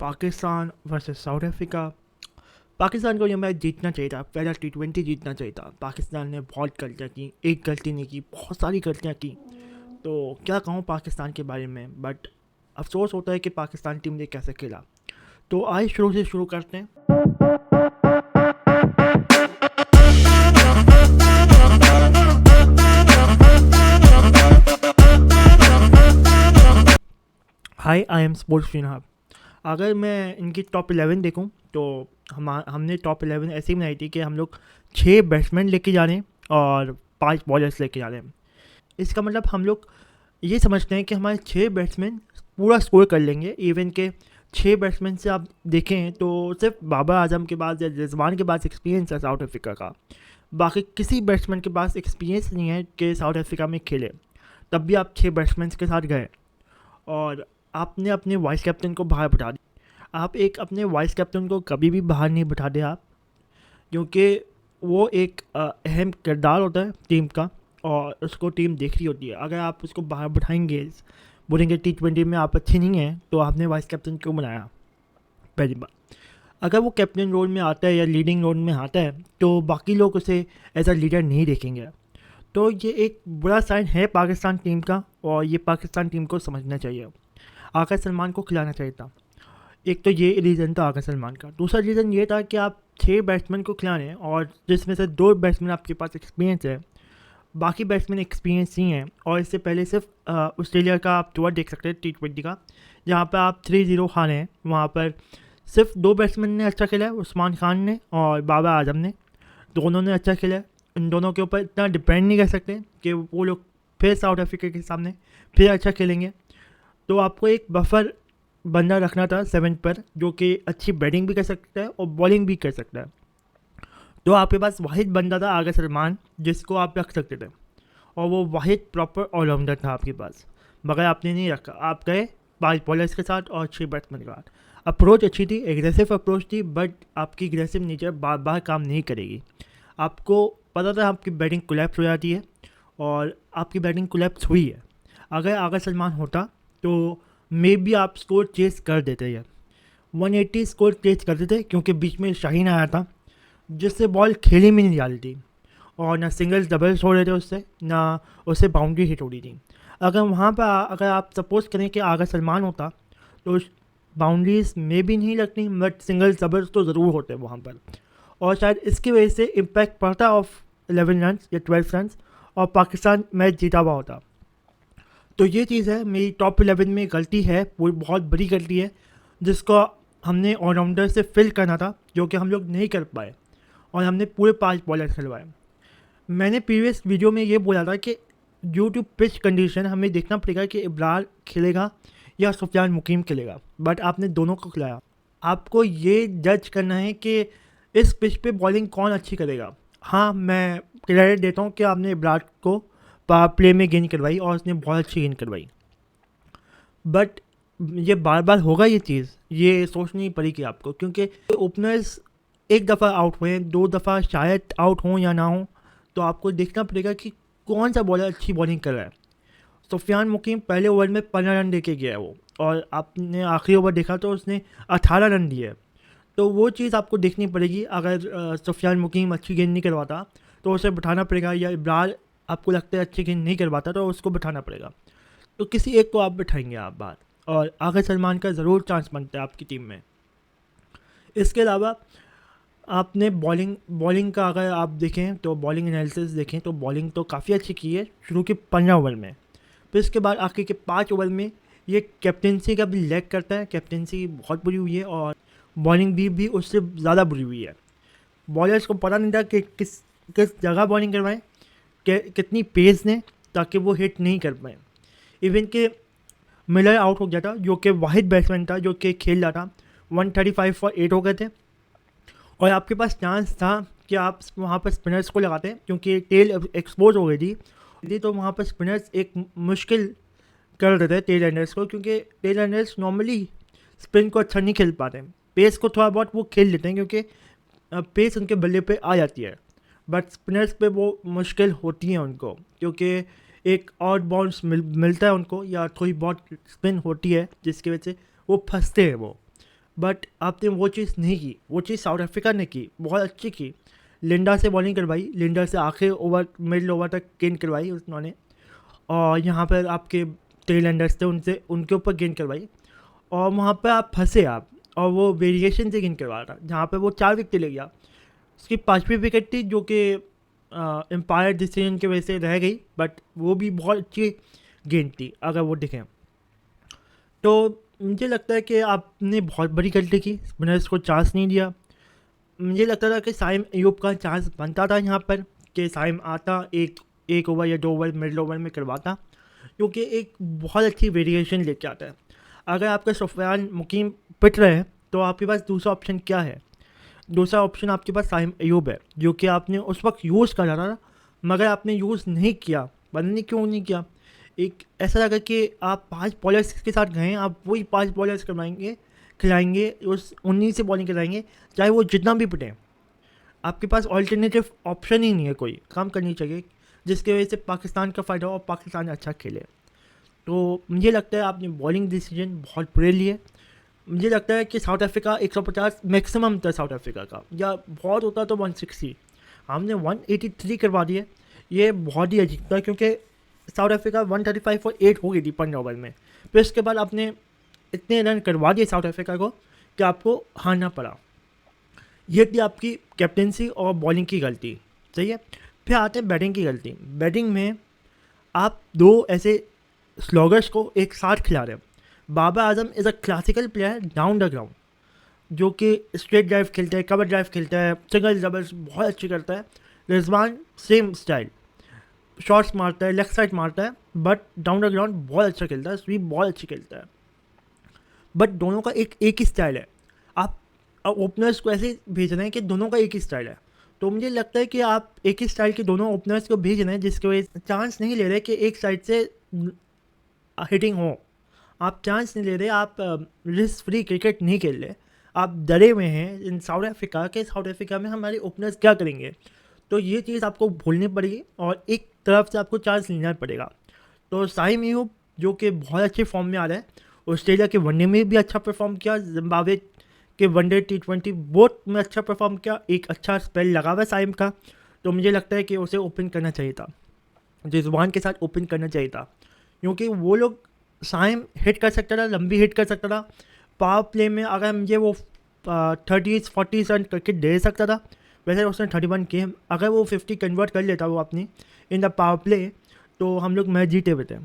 Pakistan versus south Africa. Pakistan को ये match जीतना चाहिए था, पहला T20 जीतना चाहिए था। पाकिस्तान ने बहुत गलतियाँ की, एक गलती नहीं की, बहुत सारी गलतियाँ की। तो क्या कहूँ पाकिस्तान के बारे में, बट अफसोस होता है कि पाकिस्तान टीम ने कैसे खेला। तो आइए शुरू से शुरू करते हैं। हाय, आई एम स्पोर्ट्स फिनहाब। अगर मैं इनकी टॉप 11 देखूं तो हमने टॉप 11 ऐसे ही बनाई थी कि हम लोग 6 बैट्समैन लेके जा रहे हैं और 5 बॉलर्स लेके जा रहे हैं। इसका मतलब हम लोग ये समझते हैं कि हमारे 6 बैट्समैन पूरा स्कोर कर लेंगे। इवन के 6 बैट्समैन से आप देखें तो सिर्फ बाबर आजम के पास या रिजवान के पास एक्सपीरियंस है साउथ अफ्रीका का। बाकी किसी बैट्समैन के पास एक्सपीरियंस नहीं है कि साउथ अफ्रीका में खेले। तब भी आप 6 बैट्समैन के साथ गए और आपने अपने वाइस कैप्टन को बाहर बिठा दिया। आप एक अपने वाइस कैप्टन को कभी भी बाहर नहीं बिठाते आप, क्योंकि वो एक अहम किरदार होता है टीम का और उसको टीम देख रही होती है। अगर आप उसको बाहर बिठाएंगे, बोलेंगे T20 में आप अच्छे नहीं हैं, तो आपने वाइस कैप्टन क्यों बनाया? पहली बात, अगर वो कैप्टन रोल में आता है या लीडिंग रोल में आता है तो बाकी लोग उसे एज अ लीडर नहीं देखेंगे। तो ये एक बुरा साइन है पाकिस्तान टीम का और ये पाकिस्तान टीम को समझना चाहिए। आका सलमान को खिलाना चाहिए था। एक तो ये रीज़न था आका सलमान का। दूसरा रीज़न ये था कि आप 6 बैट्समैन को खिला रहे हैं और जिसमें से 2 बैट्समैन आपके पास एक्सपीरियंस है, बाकी बैट्समैन एक्सपीरियंस नहीं है। और इससे पहले सिर्फ ऑस्ट्रेलिया का आप टूर देख सकते हैं T20 का, जहाँ पर आप 3-0 हारे हैं। वहाँ पर सिर्फ 2 बैट्समैन ने अच्छा खेला है, उस्मान खान ने और बाबर आजम ने। दोनों ने अच्छा खेला है। इन दोनों के ऊपर इतना डिपेंड नहीं कर सकते कि वो लोग फिर साउथ अफ्रीका के सामने फिर अच्छा खेलेंगे। तो आपको एक बफर बंदा रखना था 7 पर, जो कि अच्छी बैटिंग भी कर सकता है और बॉलिंग भी कर सकता है। तो आपके पास वाहिद बंदा था आगा सलमान, जिसको आप रख सकते थे, और वो वाहिद प्रॉपर ऑलराउंडर था आपके पास। मगर आपने नहीं रखा। आप गए 5 बॉलर्स के साथ और 6 बैट्समैन के साथ। अप्रोच अच्छी थी, एग्रेसिव अप्रोच थी, बट आपकी एग्रेसिव नेचर बार बार काम नहीं करेगी। आपको पता था आपकी बैटिंग कोलैप्स हो जाती है और आपकी बैटिंग कोलैप्स हुई है। अगर आगा सलमान होता तो मे बी आप स्कोर चेस कर देते हैं, 180 स्कोर चेस कर देते, क्योंकि बीच में शाहीन आया था जिससे बॉल खेली में नहीं डाली थी और ना सिंगल्स डबल्स हो रहे थे उससे, ना उससे बाउंड्री हिट हो रही थी। अगर वहाँ पर अगर आप सपोज करें कि आगा सलमान होता तो बाउंड्रीज में भी नहीं लगती, बट सिंगल्स डबल्स तो ज़रूर होते वहाँ पर, और शायद इसकी वजह से इम्पैक्ट पड़ता ऑफ 11 रन या 12 रन और पाकिस्तान मैच जीता हुआ होता। तो ये चीज़ है, मेरी टॉप 11 में गलती है, वो बहुत बड़ी गलती है जिसको हमने ऑलराउंडर से फिल करना था, जो कि हम लोग नहीं कर पाए और हमने पूरे 5 बॉलर खिलवाए। मैंने प्रीवियस वीडियो में ये बोला था कि ड्यू टू पिच कंडीशन हमें देखना पड़ेगा कि इब्रार खेलेगा या सुफियान मुकीम खेलेगा, बट आपने दोनों को खिलाया। आपको ये जज करना है कि इस पिच पे बॉलिंग कौन अच्छी करेगा। हाँ, मैं क्रेडिट देता हूँ कि आपने इब्रार को पावर प्ले में गेंद करवाई और उसने बहुत अच्छी गेंद करवाई, बट ये बार बार होगा ये चीज़, ये सोचनी पड़ी कि आपको, क्योंकि ओपनर्स एक दफ़ा आउट हुए, 2 दफ़ा शायद आउट हों या ना हों, तो आपको देखना पड़ेगा कि कौन सा बॉलर अच्छी बॉलिंग कर रहा है। सुफियान मुकीम पहले ओवर में 15 रन देके गया है वो, और आपने आखिरी ओवर देखा तो उसने 18 रन दिए। तो वो चीज़ आपको देखनी पड़ेगी। अगर सुफियान मुकीम अच्छी गेंद नहीं करवाता तो उसे बिठाना पड़ेगा, या इब्रार आपको लगता है अच्छी गेंद नहीं करवाता तो उसको बिठाना पड़ेगा। तो किसी एक को आप बिठाएंगे आप बाहर, और आगा सलमान का ज़रूर चांस बनता है आपकी टीम में। इसके अलावा आपने बॉलिंग का अगर आप देखें तो बॉलिंग एनालिसिस देखें तो बॉलिंग तो काफ़ी अच्छी की है शुरू के 15 ओवर में। फिर इसके बाद आखिर के 5 ओवर में ये कैप्टेंसी का भी लैग करता है। कैप्टेंसी बहुत बुरी हुई है और बॉलिंग भी उससे ज़्यादा बुरी हुई है। बॉलर्स को पता नहीं था कि किस जगह बॉलिंग करवाएं, कितनी पेस ने, ताकि वो हिट नहीं कर पाए। इवन के मिलर आउट हो गया था, जो कि वाहिद बैट्समैन था जो कि खेल रहा था। 135 फॉर 8 हो गए थे और आपके पास चांस था कि आप वहाँ पर स्पिनर्स को लगाते, क्योंकि टेल एक्सपोज हो गई थी। तो वहाँ पर स्पिनर्स एक मुश्किल कर देते टेल एंडर्स को, क्योंकि टेल एंडर्स नॉर्मली स्पिन को अच्छा नहीं खेल पाते। पेस को थोड़ा बहुत वो खेल लेते हैं क्योंकि पेस उनके बल्ले पे आ जाती है, बट स्पिनर्स पे वो मुश्किल होती है उनको, क्योंकि एक आउट बाउंस मिलता है उनको या थोड़ी बहुत स्पिन होती है जिसकी वजह से वो फंसते हैं वो। बट आपने वो चीज़ नहीं की, वो चीज़ साउथ अफ्रीका ने की, बहुत अच्छी की। लिंडा से बॉलिंग करवाई, लिंडा से आखिर ओवर मिडल ओवर तक गेंद करवाई उन्होंने, और यहाँ पर आपके टेल एंडर्स थे उनसे उनके ऊपर गेंद करवाई, और वहाँ पर आप फंसे आप, और वो वेरिएशन से गेंद करवा रहा, जहाँ पर वो 4 विकेट ले गया। उसकी 5वीं विकेट थी जो कि एम्पायर डिसीजन की वजह से रह गई, बट वो भी बहुत अच्छी गेंद थी अगर वो दिखें तो। मुझे लगता है कि आपने बहुत बड़ी गलती की, स्पिनर्स को चांस नहीं दिया। मुझे लगता था कि साइम अयूब का चांस बनता था यहाँ पर, कि साइम आता एक ओवर या 2 ओवर मिडल ओवर में करवाता, क्योंकि एक बहुत अच्छी वेरिएशन लेके आता है। अगर आपका सुफियान मुकीम पिट रहे हैं तो आपके पास दूसरा ऑप्शन क्या है? दूसरा ऑप्शन आपके पास साइम अयूब है, जो कि आपने उस वक्त यूज़ करा था, मगर आपने यूज़ नहीं किया। पता नहीं क्यों नहीं किया। एक ऐसा लगा कि आप 5 बॉलर्स के साथ गए, आप वही 5 बॉलर्स करवाएंगे, खिलाएंगे, उस 19 से बॉलिंग कराएंगे, चाहे वो जितना भी पिटें। आपके पास ऑल्टरनेटिव ऑप्शन ही नहीं है, कोई काम करनी चाहिए जिसकी वजह से पाकिस्तान का फ़ायदा हो और पाकिस्तान अच्छा खेले। तो मुझे लगता है आपने बॉलिंग डिसीजन बहुत बुरे लिए। मुझे लगता है कि साउथ अफ्रीका 150 मैक्सिमम था साउथ अफ्रीका का, या बहुत होता तो 160, हमने 183 करवा दिए। ये बहुत ही अजीब था, क्योंकि साउथ अफ्रीका 135 और 8 हो गई थी 15 ओवर में। फिर उसके बाद आपने इतने रन करवा दिए साउथ अफ्रीका को कि आपको हारना पड़ा। ये थी आपकी कैप्टेंसी और बॉलिंग की गलती, सही है। फिर आते हैं बैटिंग की गलती। बैटिंग में आप 2 ऐसे स्लॉगर्स को एक साथ खिला रहे हैं। Babar Azam is a classical player down the ground, जो कि स्ट्रेट ड्राइव खेलता है, कवर ड्राइव खेलता है, सिंगल डबल्स बहुत अच्छी करता है। रिजवान सेम स्टाइल, शॉट्स मारता है, लेग साइड मारता है, बट डाउन द ग्राउंड बहुत अच्छा खेलता है, स्वीप बहुत अच्छी खेलता है। बट दोनों का एक ही स्टाइल है। आप ओपनर्स को ऐसे भेज रहे हैं कि दोनों का एक ही स्टाइल है। तो मुझे लगता है कि आप एक ही स्टाइल के दोनों ओपनर्स को भेज रहे हैं, जिसकी वजह से चांस नहीं ले रहे कि एक साइड से हिटिंग हो। आप चांस नहीं ले रहे, आप रिस्क फ्री क्रिकेट नहीं खेल रहे, आप डरे हुए हैं इन साउथ अफ्रीका के। साउथ अफ्रीका में हमारे ओपनर्स क्या करेंगे? तो ये चीज़ आपको भूलनी पड़ेगी और एक तरफ से आपको चांस लेना पड़ेगा। तो साइम अयूब जो कि बहुत अच्छे फॉर्म में आ रहा है, ऑस्ट्रेलिया के वनडे में भी अच्छा परफॉर्म किया, जिम्बाब्वे के वनडे T20 बोथ में अच्छा परफॉर्म किया, एक अच्छा स्पेल लगा हुआ है साइम का। तो मुझे लगता है कि उसे ओपन करना चाहिए था, रिजवान के साथ ओपन करना चाहिए था, क्योंकि वो लोग साइम हिट कर सकता था, लंबी हिट कर सकता था। पावर प्ले में अगर मुझे वो 30-40 रन करके दे सकता था, वैसे उसने 31 किए, अगर वो 50 कन्वर्ट कर लेता वो अपनी इन द पावर प्ले, तो हम लोग मैच जीते हुए थे।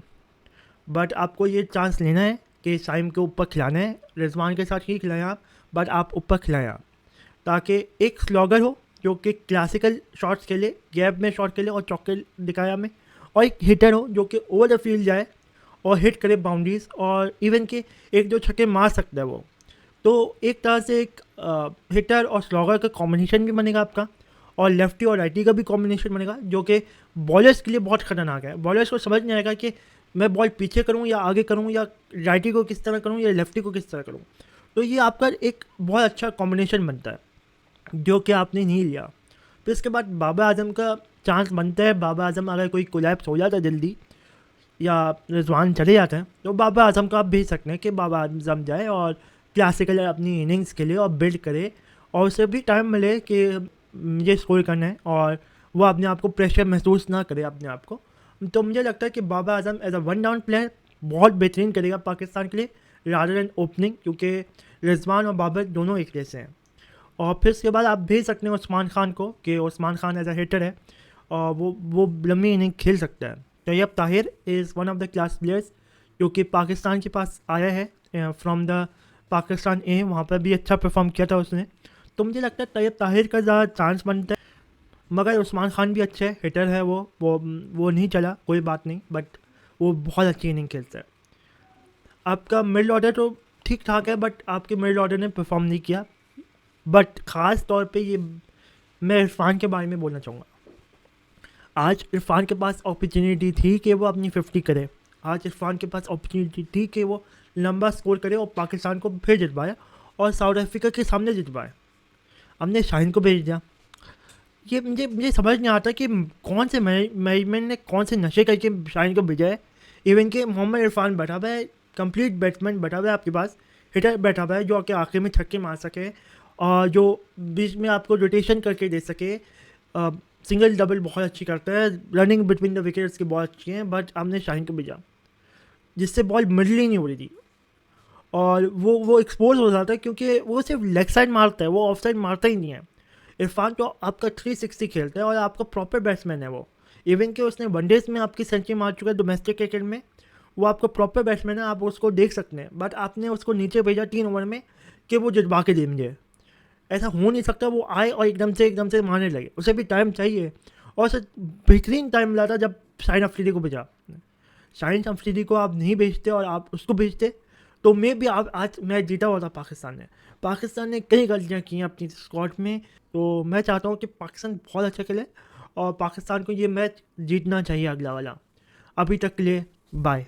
बट आपको ये चांस लेना है कि साइम के ऊपर खिलाना है, रिजवान के साथ ही खिलाएं आप, बट आप ऊपर खिलाएं आप, ताकि एक स्लॉगर हो जो कि क्लासिकल शॉट्स खेले, गैप में शॉट खेले और चौके दिखाया हमें, और एक हिटर हो जो कि ओवर द फील्ड जाए और हिट करे बाउंड्रीज, और इवन के 1-2 छक्के मार सकता है वो। तो एक तरह से एक हिटर और स्लॉगर का कॉम्बिनेशन भी बनेगा आपका, और लेफ्टी और राइटी का भी कॉम्बिनेशन बनेगा, जो कि बॉलर्स के लिए बहुत ख़तरनाक है। बॉलर्स को समझ नहीं आएगा कि मैं बॉल पीछे करूं या आगे करूं, या राइटी को किस तरह करूं या लेफ्टी को किस तरह करूं। तो ये आपका एक बहुत अच्छा कॉम्बिनेशन बनता है, जो कि आपने नहीं लिया। फिर इसके बाद बाबर आजम का चांस बनता है। बाबर आजम अगर कोई कोलैप्स हो जाता है जल्दी, या रिजवान चले जाते हैं, तो बाबर आजम को आप भेज सकते हैं कि बाबर आजम जाए और क्लासिकल अपनी इनिंग्स खेले और बिल्ड करे, और उसे भी टाइम मिले कि मुझे स्कोर करना है, और वो अपने आप को प्रेशर महसूस ना करे अपने आप को। तो मुझे लगता है कि Babar Azam as a one down player बहुत बेहतरीन करेगा पाकिस्तान के लिए, रादर देन ओपनिंग, क्योंकि रिजवान और बाबर दोनों एक जैसे हैं। और फिर उसके बाद आप भेज सकते हैं उस्मान खान को, कि Usman Khan as a hitter है और वो लंबी इनिंग खेल सकता है। Tayyab Tahir is one of the class players, जो कि पाकिस्तान के पास आया है फ्रॉम द पाकिस्तान ए, वहाँ पर भी अच्छा परफॉर्म किया था उसने। तो मुझे लगता है तैयब ताहिर का ज़्यादा चांस बनता है, मगर उस्मान खान भी अच्छे हिटर है, वो नहीं चला, कोई बात नहीं, बट वो बहुत अच्छी इनिंग खेलता है। आपका मिडल ऑर्डर तो ठीक ठाक है, बट आपके मिडल ऑर्डर ने परफॉर्म नहीं किया। बट ख़ास तौर पे ये मैं इरफान के बारे में बोलना चाहूँगा। आज इरफान के पास अपॉर्चुनिटी थी कि वो अपनी 50 करे, आज इरफान के पास अपॉर्चुनिटी थी कि वो लंबा स्कोर करे और पाकिस्तान को फिर जितवाए और साउथ अफ्रीका के सामने जितवाए। हमने शाहीन को भेज दिया। ये मुझे समझ नहीं आता कि कौन से मैनेजमेंट ने कौन से नशे करके शाहीन को भेजा है। इवन कि मोहम्मद इरफान बैठा हुआ है, कंप्लीट बैट्समैन बैठा हुआ है आपके पास, हिटर बैठा हुआ है जो आके आखिर में छक्के मार सके और जो बीच में आपको रोटेशन करके दे सके। सिंगल डबल बहुत अच्छी करता है, रनिंग बिटवीन द विकेट्स की बहुत अच्छी है, बट हमने शाहीन को भेजा जिससे बॉल मिडल ही नहीं हो रही थी और वो एक्सपोज हो जाता है क्योंकि वो सिर्फ लेग साइड मारता है, वो ऑफ साइड मारता ही नहीं है। इरफान तो आपका 360 खेलता है और आपका प्रॉपर बैट्समैन है वो। इवन कि उसने वनडेज में आपकी सेंचुरी मार चुका है डोमेस्टिक क्रिकेट में, वो आपका प्रॉपर बैट्समैन है, आप उसको देख सकते हैं। बट आपने उसको नीचे भेजा 3 ओवर में कि वो जज्बा के दे मुझे। ऐसा हो नहीं सकता वो आए और एकदम से मारने लगे, उसे भी टाइम चाहिए। और उसे बेहतरीन टाइम मिला था जब शाहीन अफरीदी को भेजा। शाहीन अफरीदी को आप नहीं भेजते और आप उसको भेजते तो मे भी आप आज मैच जीता हुआ था पाकिस्तान ने कई गलतियाँ की हैं अपनी स्क्वाड में। तो मैं चाहता हूँ कि पाकिस्तान बहुत अच्छा खेले और पाकिस्तान को ये मैच जीतना चाहिए अगला वाला। अभी तक के लिए बाय।